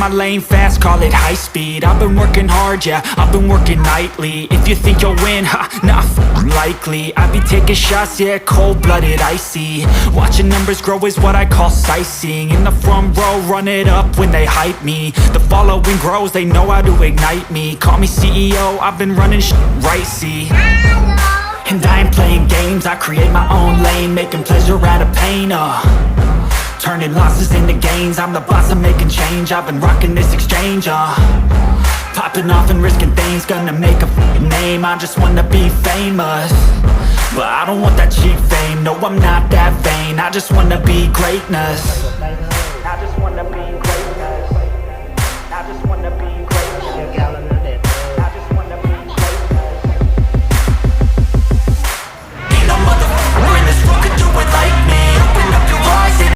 my lane fast, call it high speed. I've been working hard, yeah, I've been working nightly. If you think you'll win, ha, not likely. I be taking shots, yeah, cold-blooded, icy. Watching numbers grow is what I call sightseeing. In the front row, run it up when they hype me. The following grows, they know how to ignite me. Call me CEO, I've been running right, see. And I ain't playing games, I create my own lane, making pleasure out of pain, turning losses into gains. I'm the boss, I'm making change. I've been rocking this exchange, popping off and risking things. Gonna make a name, I just wanna be famous. But I don't want that cheap fame, no I'm not that vain. I just wanna be greatness.